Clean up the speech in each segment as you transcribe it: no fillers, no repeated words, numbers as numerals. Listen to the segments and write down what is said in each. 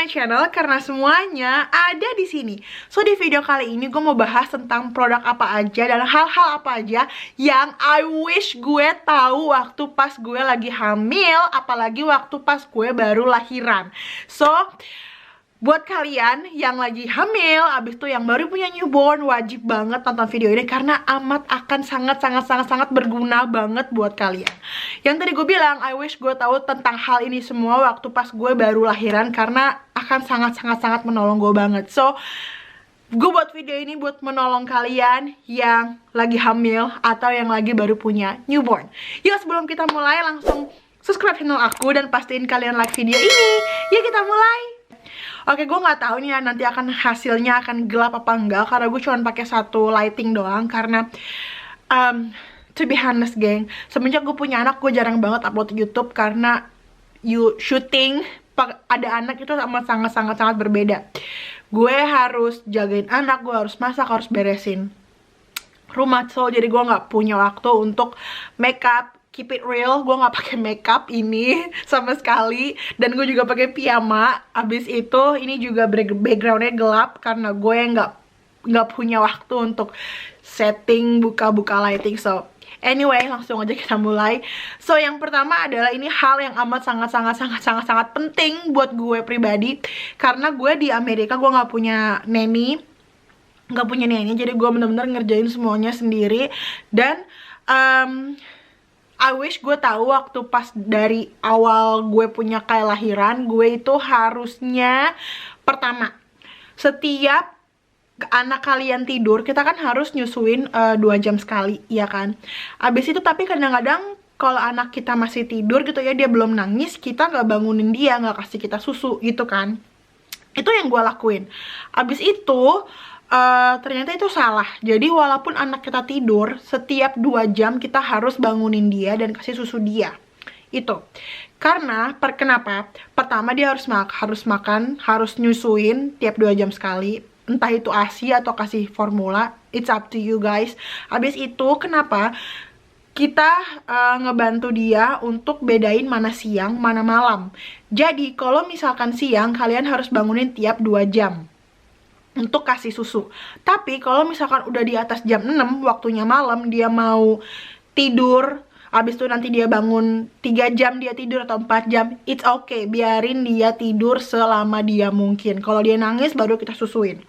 my channel karena semuanya ada di sini. So di video kali ini gue mau bahas tentang produk apa aja dan hal-hal apa aja yang I wish gue tahu waktu pas gue lagi hamil, apalagi waktu pas gue baru lahiran. So buat kalian yang lagi hamil, abis itu yang baru punya newborn, wajib banget tonton video ini karena amat akan sangat berguna banget buat kalian. Yang tadi gue bilang, I wish gue tahu tentang hal ini semua waktu pas gue baru lahiran karena akan sangat menolong gue banget. So, gue buat video ini buat menolong kalian yang lagi hamil atau yang lagi baru punya newborn. Yuk, sebelum kita mulai langsung subscribe channel aku dan pastiin kalian like video ini. Yuk kita mulai. Oke, gue nggak tahu nih ya nanti hasilnya akan gelap apa enggak karena gue cuma pakai satu lighting doang karena to be honest geng, semenjak gue punya anak gue jarang banget upload YouTube karena shooting ada anak itu sama sangat berbeda. Gue harus jagain anak, gue harus masak, harus beresin rumah, so jadi gue nggak punya waktu untuk makeup. Keep it real, gue nggak pakai makeup ini sama sekali, dan gue juga pakai piyama. Abis itu ini juga backgroundnya gelap karena gue nggak punya waktu untuk setting buka lighting. So anyway, langsung aja kita mulai. So yang pertama adalah ini hal yang amat sangat penting buat gue pribadi karena gue di Amerika gue nggak punya nanny, jadi gue bener-bener ngerjain semuanya sendiri. Dan I wish gue tahu waktu pas dari awal gue punya kayak lahiran, gue itu harusnya pertama, setiap anak kalian tidur, kita kan harus nyusuin 2 jam sekali, ya kan? Abis itu tapi kadang-kadang kalau anak kita masih tidur gitu ya, dia belum nangis, kita nggak bangunin dia, nggak kasih kita susu gitu kan. Itu yang gue lakuin. Abis itu ternyata itu salah. Jadi walaupun anak kita tidur, setiap 2 jam kita harus bangunin dia dan kasih susu dia. Itu karena kenapa? Pertama, dia harus makan, harus nyusuin tiap 2 jam sekali. Entah itu ASI atau kasih formula, it's up to you guys. Habis itu kenapa? Kita ngebantu dia untuk bedain mana siang, mana malam. Jadi kalau misalkan siang, kalian harus bangunin tiap 2 jam untuk kasih susu. Tapi kalau misalkan udah di atas jam 6 waktunya malam, dia mau tidur, abis itu nanti dia bangun 3 jam dia tidur atau 4 jam, it's okay, biarin dia tidur selama dia mungkin. Kalau dia nangis baru kita susuin.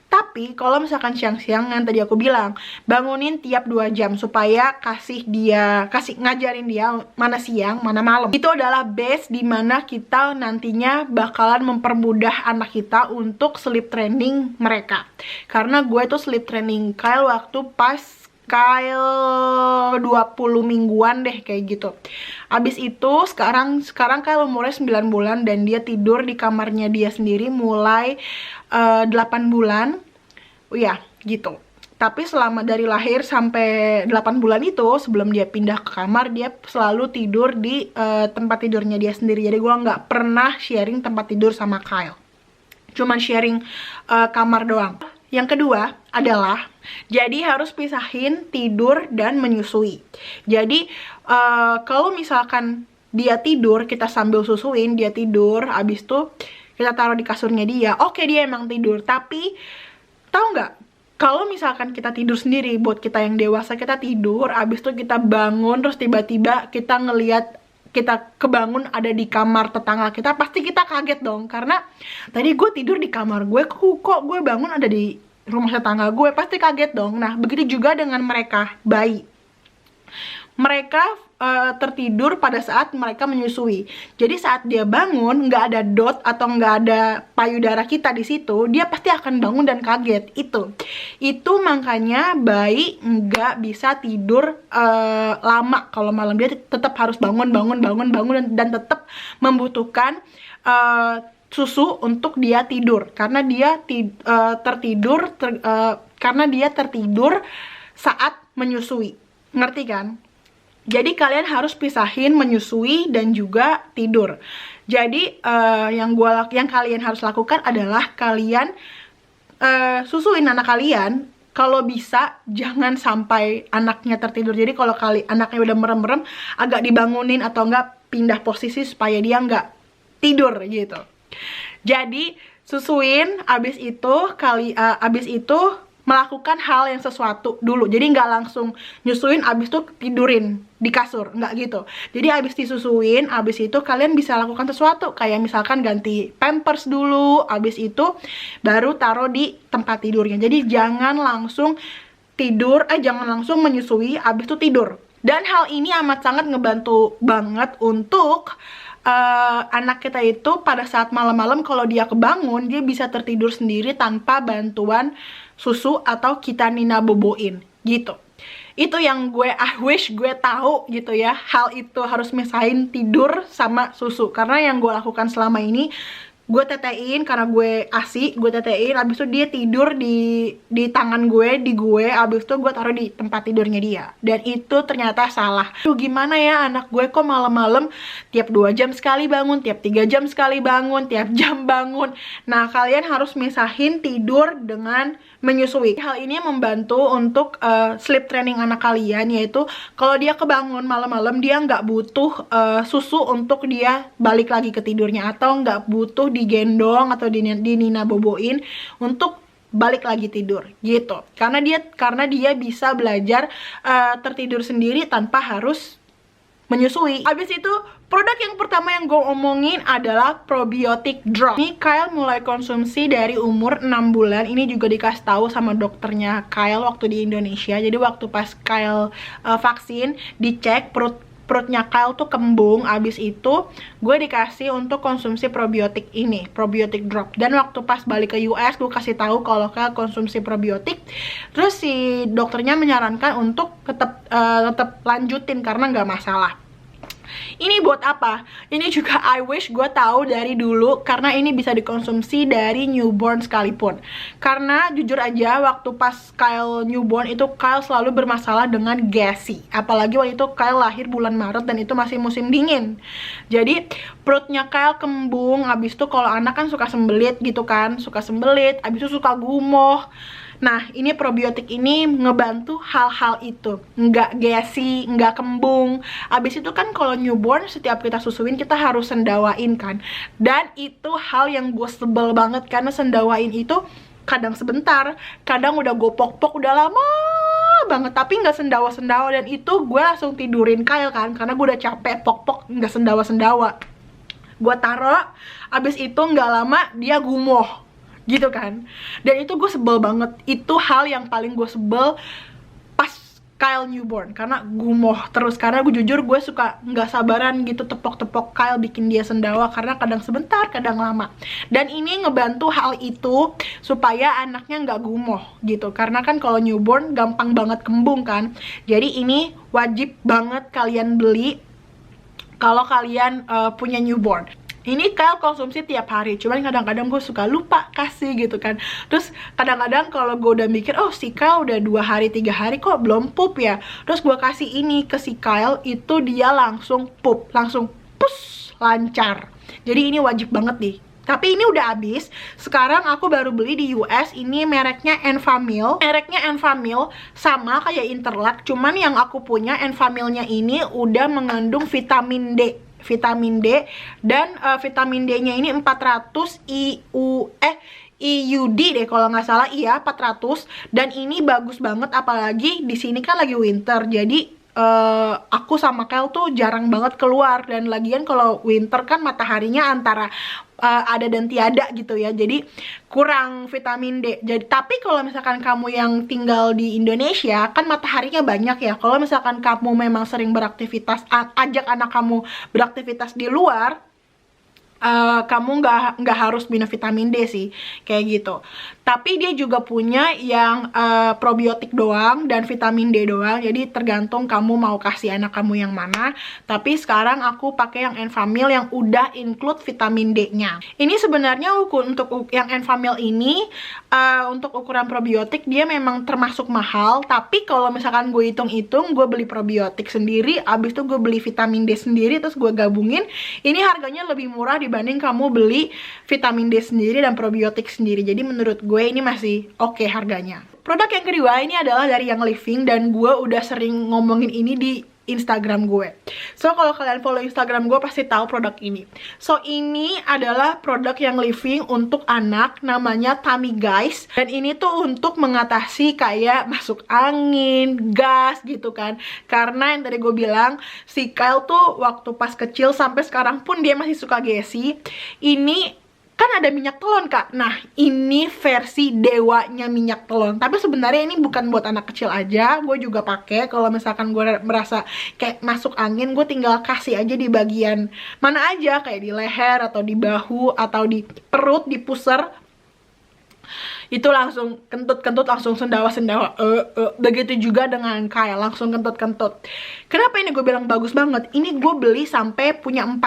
Tapi kalau misalkan siang-siang yang tadi aku bilang, bangunin tiap 2 jam supaya ngajarin dia mana siang, mana malam. Itu adalah base dimana kita nantinya bakalan mempermudah anak kita untuk sleep training mereka. Karena gue tuh sleep training Kyle waktu pas Kyle 20 mingguan deh kayak gitu. Abis itu sekarang Kyle umurnya 9 bulan dan dia tidur di kamarnya dia sendiri mulai 8 bulan. Ya gitu. Tapi selama dari lahir sampai 8 bulan itu, sebelum dia pindah ke kamar, dia selalu tidur di tempat tidurnya dia sendiri. Jadi gue nggak pernah sharing tempat tidur sama Kyle, cuman sharing kamar doang. Yang kedua adalah, jadi harus pisahin tidur dan menyusui. Jadi kalau misalkan dia tidur, kita sambil susuin, dia tidur, abis itu kita taruh di kasurnya dia, oke, dia emang tidur. Tapi tahu nggak, kalau misalkan kita tidur sendiri, buat kita yang dewasa, kita tidur, abis itu kita bangun, terus tiba-tiba kita ngelihat kita kebangun ada di kamar tetangga kita, pasti kita kaget dong. Karena tadi gue tidur di kamar gue, kok gue bangun ada di rumah tetangga gue, pasti kaget dong. Nah, begitu juga dengan mereka, bayi. Mereka tertidur pada saat mereka menyusui. Jadi saat dia bangun, nggak ada dot atau nggak ada payudara kita di situ, dia pasti akan bangun dan kaget. Itu makanya bayi nggak bisa tidur lama kalau malam. Dia tetap harus bangun dan tetap membutuhkan susu untuk dia tidur karena dia tertidur saat menyusui. Ngerti kan? Jadi kalian harus pisahin menyusui dan juga tidur. Jadi yang kalian harus lakukan adalah kalian susuin anak kalian. Kalau bisa jangan sampai anaknya tertidur. Jadi kalau anaknya udah merem-merem, agak dibangunin atau enggak pindah posisi supaya dia enggak tidur gitu. Jadi susuin, abis itu melakukan hal yang sesuatu dulu. Jadi nggak langsung nyusuin abis itu tidurin di kasur, nggak gitu. Jadi abis disusuin, abis itu kalian bisa lakukan sesuatu, kayak misalkan ganti pampers dulu, abis itu baru taruh di tempat tidurnya. Jadi jangan langsung jangan langsung menyusui abis itu tidur. Dan hal ini amat sangat ngebantu banget untuk anak kita itu pada saat malam-malam kalau dia kebangun, dia bisa tertidur sendiri tanpa bantuan susu atau kita nina boboin gitu. Itu yang I wish gue tahu gitu ya, hal itu harus misahin tidur sama susu. Karena yang gue lakukan selama ini, gue tetein karena gue ASI, gue tetein, abis itu dia tidur di tangan gue, abis itu gue taruh di tempat tidurnya dia. Dan itu ternyata salah. Tuh gimana ya anak gue kok malam-malam tiap 2 jam sekali bangun, tiap 3 jam sekali bangun, tiap jam bangun. Nah, kalian harus misahin tidur dengan menyusui. Hal ini membantu untuk sleep training anak kalian, yaitu kalau dia kebangun malam-malam, dia nggak butuh susu untuk dia balik lagi ke tidurnya, atau nggak butuh digendong atau dinina boboin untuk balik lagi tidur gitu. Karena dia bisa belajar tertidur sendiri tanpa harus menyusui. Habis itu, produk yang pertama yang gue omongin adalah probiotic drop. Ini Kyle mulai konsumsi dari umur 6 bulan. Ini juga dikasih tahu sama dokternya Kyle waktu di Indonesia. Jadi waktu pas Kyle vaksin, dicek perutnya Kyle tuh kembung. Abis itu gue dikasih untuk konsumsi probiotik ini, probiotic drop. Dan waktu pas balik ke US, gue kasih tahu kalau Kyle konsumsi probiotik. Terus si dokternya menyarankan untuk tetap lanjutin karena nggak masalah. Ini buat apa? Ini juga I wish gue tahu dari dulu, karena ini bisa dikonsumsi dari newborn sekalipun. Karena jujur aja waktu pas Kyle newborn itu, Kyle selalu bermasalah dengan gassy. Apalagi waktu itu Kyle lahir bulan Maret dan itu masih musim dingin. Jadi perutnya Kyle kembung, abis itu kalau anak kan suka sembelit gitu kan, suka sembelit, abis itu suka gumoh. Nah, ini probiotik ini ngebantu hal-hal itu. Nggak gassy, nggak kembung. Abis itu kan kalau newborn, setiap kita susuin, kita harus sendawain kan. Dan itu hal yang gue sebel banget, karena sendawain itu kadang sebentar, kadang udah gue pok-pok, udah lama banget, tapi nggak sendawa-sendawa. Dan itu gue langsung tidurin Kyle kan, karena gue udah capek pok-pok, nggak sendawa-sendawa. Gue taruh, abis itu nggak lama dia gumoh gitu kan. Dan itu gue sebel banget. Itu hal yang paling gue sebel pas Kyle newborn, karena gumoh terus. Karena gue jujur, gue suka nggak sabaran gitu tepok-tepok Kyle, bikin dia sendawa, karena kadang sebentar, kadang lama. Dan ini ngebantu hal itu supaya anaknya nggak gumoh gitu. Karena kan kalau newborn gampang banget kembung kan. Jadi ini wajib banget kalian beli kalau kalian punya newborn. Ini Kyle konsumsi tiap hari, cuman kadang-kadang gue suka lupa kasih gitu kan. Terus kadang-kadang kalau gue udah mikir, oh si Kyle udah 2 hari 3 hari kok belum pup ya, terus gue kasih ini ke si Kyle, itu dia langsung pup, langsung pus, lancar. Jadi ini wajib banget nih. Tapi ini udah habis. Sekarang aku baru beli di US. Ini mereknya Enfamil. Mereknya Enfamil sama kayak Interlac, cuman yang aku punya Enfamilnya ini udah mengandung vitamin D. Dan vitamin D-nya ini 400 IUD deh kalau nggak salah. Iya, 400. Dan ini bagus banget, apalagi di sini kan lagi winter. Jadi aku sama Kyle tuh jarang banget keluar, dan lagian kalau winter kan mataharinya antara ada dan tiada gitu ya, jadi kurang vitamin D. Jadi tapi kalau misalkan kamu yang tinggal di Indonesia kan mataharinya banyak ya. Kalau misalkan kamu memang sering beraktivitas, ajak anak kamu beraktivitas di luar, kamu nggak harus minum vitamin D sih, kayak gitu. Tapi dia juga punya yang probiotik doang dan vitamin D doang. Jadi tergantung kamu mau kasih anak kamu yang mana. Tapi sekarang aku pakai yang Enfamil yang udah include vitamin D-nya. Ini sebenarnya untuk yang Enfamil ini, untuk ukuran probiotik dia memang termasuk mahal. Tapi kalau misalkan gue hitung-hitung, gue beli probiotik sendiri, abis itu gue beli vitamin D sendiri, terus gue gabungin, ini harganya lebih murah dibanding kamu beli vitamin D sendiri dan probiotik sendiri. Jadi menurut gue ini masih oke harganya. Produk yang kedua ini adalah dari Young Living, dan gue udah sering ngomongin ini di Instagram gue. So kalau kalian follow Instagram gue pasti tahu produk ini. So ini adalah produk yang living untuk anak, namanya Tummy Guys. Dan ini tuh untuk mengatasi kayak masuk angin, gas gitu kan. Karena yang tadi gue bilang, si Kyle tuh waktu pas kecil sampai sekarang pun dia masih suka gesi. Ini kan ada minyak telon kak. Nah ini versi dewanya minyak telon. Tapi sebenarnya ini bukan buat anak kecil aja. Gue juga pakai kalau misalkan gue merasa kayak masuk angin, gue tinggal kasih aja di bagian mana aja, kayak di leher atau di bahu atau di perut, di pusar. Itu langsung kentut-kentut, langsung sendawa-sendawa. Begitu juga dengan Kyle, langsung kentut-kentut. Kenapa ini gue bilang bagus banget? Ini gue beli sampai punya 4.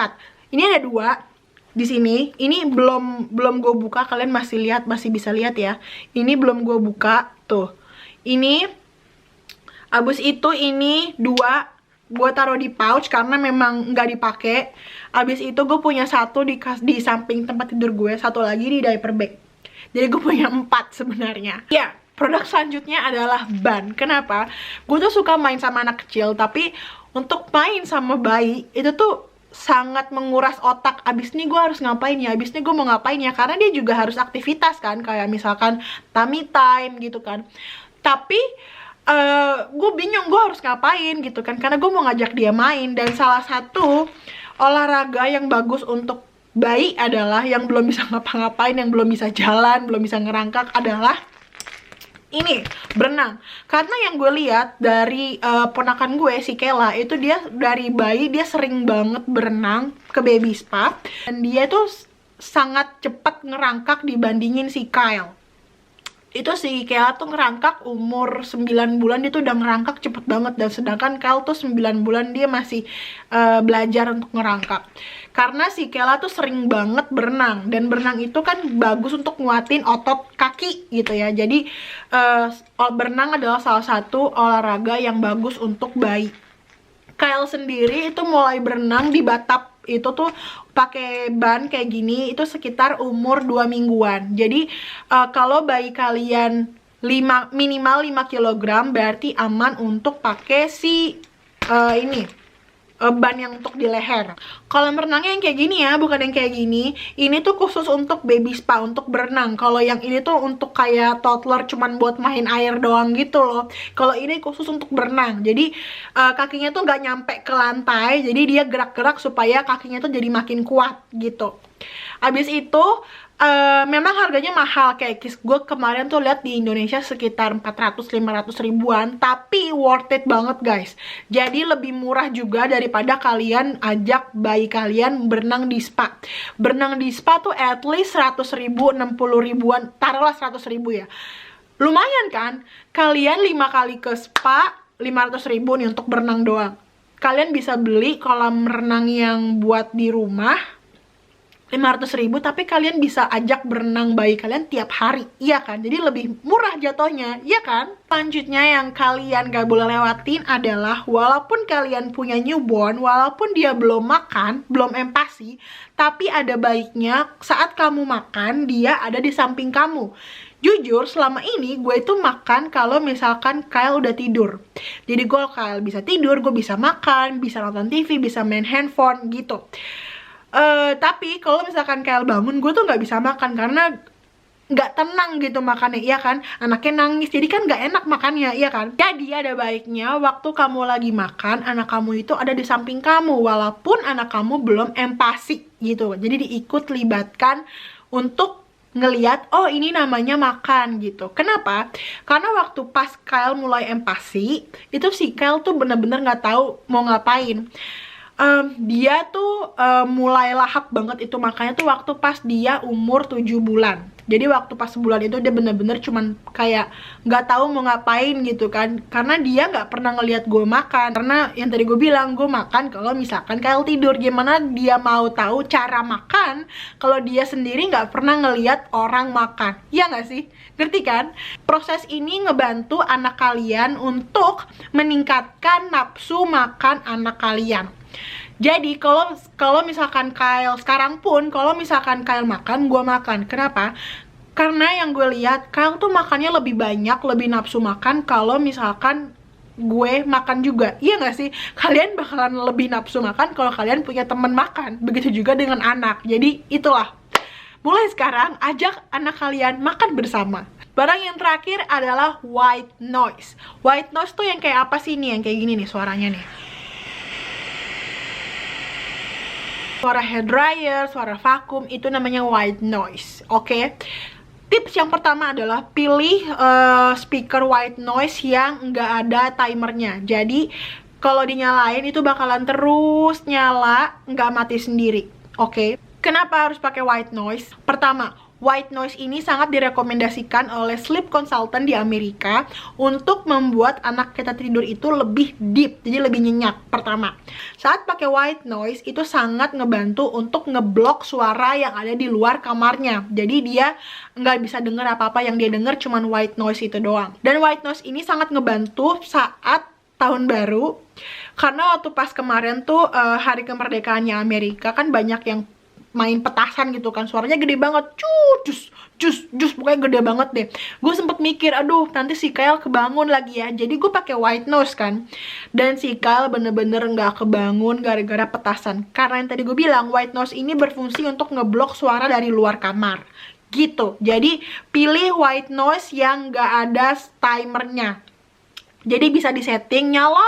Ini ada 2 di sini. Ini belum gue buka, kalian masih bisa lihat ya. Ini belum gue buka tuh. Ini abis itu ini 2 gue taruh di pouch karena memang nggak dipakai. Abis itu gue punya 1 di samping tempat tidur gue, 1 lagi di diaper bag. Jadi gue punya 4 sebenarnya. Ya, produk selanjutnya adalah ban. Kenapa? Gue tuh suka main sama anak kecil, tapi untuk main sama bayi itu tuh sangat menguras otak. Abis ini gue harus ngapain ya, abis ini gue mau ngapain ya, karena dia juga harus aktivitas kan, kayak misalkan tummy time gitu kan. Tapi gue bingung gue harus ngapain gitu kan, karena gue mau ngajak dia main. Dan salah satu olahraga yang bagus untuk bayi adalah, yang belum bisa ngapa-ngapain, yang belum bisa jalan, belum bisa ngerangkak, adalah ini, berenang. Karena yang gue lihat dari ponakan gue, si Kela, itu dia dari bayi dia sering banget berenang ke baby spa. Dan dia tuh sangat cepat ngerangkak dibandingin si Kyle. Itu si Kela tuh ngerangkak umur 9 bulan, dia tuh udah ngerangkak cepet banget. Dan sedangkan Kyle tuh 9 bulan dia masih belajar untuk ngerangkak. Karena si Kela tuh sering banget berenang. Dan berenang itu kan bagus untuk nguatin otot kaki gitu ya. Jadi berenang adalah salah satu olahraga yang bagus untuk bayi. Kyle sendiri itu mulai berenang di bathtub itu tuh pakai ban kayak gini itu sekitar umur 2 mingguan. Jadi kalau bayi kalian minimal 5 kg berarti aman untuk pakai si ban yang untuk di leher. Kalau berenangnya yang kayak gini ya, bukan yang kayak gini. Ini tuh khusus untuk baby spa, untuk berenang. Kalau yang ini tuh untuk kayak toddler, cuman buat main air doang gitu loh. Kalau ini khusus untuk berenang. Jadi kakinya tuh nggak nyampe ke lantai, jadi dia gerak-gerak supaya kakinya tuh jadi makin kuat gitu. Abis itu memang harganya mahal, kayak gue kemarin tuh lihat di Indonesia sekitar 400-500 ribuan, tapi worth it banget guys. Jadi lebih murah juga daripada kalian ajak bayi kalian berenang di spa. Berenang di spa tuh at least 100 ribu, 60 ribuan, taruhlah 100 ribu ya. Lumayan kan? Kalian 5 kali ke spa 500 ribu nih untuk berenang doang. Kalian bisa beli kolam renang yang buat di rumah 500 ribu, tapi kalian bisa ajak berenang bayi kalian tiap hari, iya kan? Jadi lebih murah jatuhnya, iya kan? Selanjutnya yang kalian gak boleh lewatin adalah, walaupun kalian punya newborn, walaupun dia belum makan, belum empasi, tapi ada baiknya saat kamu makan, dia ada di samping kamu. Jujur, selama ini gue itu makan kalau misalkan Kyle udah tidur. Jadi gue Kyle bisa tidur, gue bisa makan, bisa nonton TV, bisa main handphone gitu. Tapi kalau misalkan Kyle bangun, gue tuh nggak bisa makan karena nggak tenang gitu makannya, iya kan? Anaknya nangis, jadi kan nggak enak makannya, iya kan? Jadi ada baiknya waktu kamu lagi makan, anak kamu itu ada di samping kamu, walaupun anak kamu belum empasi gitu. Jadi diikut libatkan untuk ngeliat, oh ini namanya makan gitu. Kenapa? Karena waktu pas Kyle mulai empasi, itu si Kyle tuh bener-bener nggak tahu mau ngapain. Dia tuh mulai lahap banget itu makanya tuh waktu pas dia umur 7 bulan. Jadi waktu pas sebulan itu dia bener-bener cuman kayak nggak tahu mau ngapain gitu kan. Karena dia nggak pernah ngeliat gue makan. Karena yang tadi gue bilang, gue makan kalau misalkan Kyle tidur. Gimana dia mau tahu cara makan kalau dia sendiri nggak pernah ngeliat orang makan? Iya nggak sih? Ngerti kan? Proses ini ngebantu anak kalian untuk meningkatkan nafsu makan anak kalian. Jadi kalau misalkan Kyle sekarang pun, kalau misalkan Kyle makan, gue makan. Kenapa? Karena yang gue lihat Kyle tuh makannya lebih banyak, lebih nafsu makan kalau misalkan gue makan juga. Iya gak sih? Kalian bakalan lebih nafsu makan kalau kalian punya temen makan. Begitu juga dengan anak. Jadi itulah, mulai sekarang ajak anak kalian makan bersama. Barang yang terakhir adalah white noise. White noise tuh yang kayak apa sih nih? Yang kayak gini nih suaranya nih. Suara hair dryer, suara vakum, itu namanya white noise. Oke? Tips yang pertama adalah pilih speaker white noise yang nggak ada timernya. Jadi kalau dinyalain itu bakalan terus nyala, nggak mati sendiri. Oke? Kenapa harus pakai white noise? Pertama, white noise ini sangat direkomendasikan oleh sleep consultant di Amerika untuk membuat anak kita tidur itu lebih deep, jadi lebih nyenyak. Pertama, saat pakai white noise itu sangat ngebantu untuk ngeblok suara yang ada di luar kamarnya. Jadi dia nggak bisa denger apa-apa, yang dia denger cuman white noise itu doang. Dan white noise ini sangat ngebantu saat tahun baru, karena waktu pas kemarin tuh hari kemerdekaannya Amerika kan banyak yang main petasan gitu kan, suaranya gede banget, cus, pokoknya gede banget deh. Gue sempet mikir, aduh nanti si Kyle kebangun lagi ya, jadi gue pakai white noise kan, dan si Kyle bener-bener nggak kebangun gara-gara petasan. Karena yang tadi gue bilang, white noise ini berfungsi untuk ngeblok suara dari luar kamar gitu. Jadi pilih white noise yang nggak ada timernya, jadi bisa disetting nyala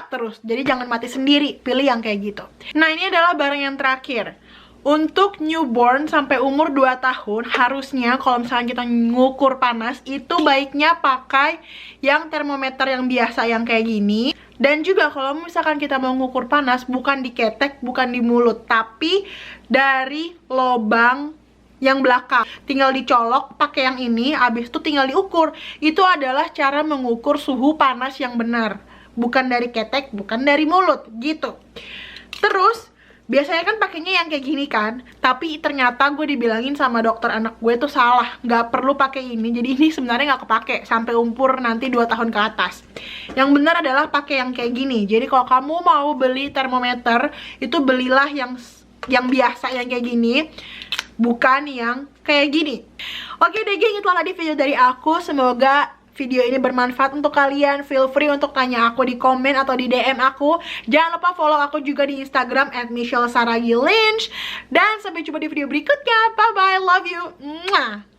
terus, jadi jangan mati sendiri, pilih yang kayak gitu. Nah, ini adalah barang yang terakhir. Untuk newborn sampai umur 2 tahun, harusnya kalau misalnya kita ngukur panas, itu baiknya pakai yang termometer yang biasa, yang kayak gini. Dan juga kalau misalkan kita mau ngukur panas, bukan di ketek, bukan di mulut, tapi dari lobang yang belakang. Tinggal dicolok pakai yang ini, abis itu tinggal diukur. Itu adalah cara mengukur suhu panas yang benar. Bukan dari ketek, bukan dari mulut, gitu. Terus biasanya kan pakainya yang kayak gini kan, tapi ternyata gue dibilangin sama dokter anak gue tuh salah, nggak perlu pakai ini. Jadi ini sebenarnya nggak kepake sampai umur nanti 2 tahun ke atas. Yang benar adalah pakai yang kayak gini. Jadi kalau kamu mau beli termometer, itu belilah yang biasa, yang kayak gini, bukan yang kayak gini. Oke deh geng, itulah tadi video dari aku. Semoga video ini bermanfaat untuk kalian. Feel free untuk tanya aku di komen atau di DM aku. Jangan lupa follow aku juga di Instagram @michelle_saragi_lynch. Dan sampai jumpa di video berikutnya. Bye bye, love you. Mwah.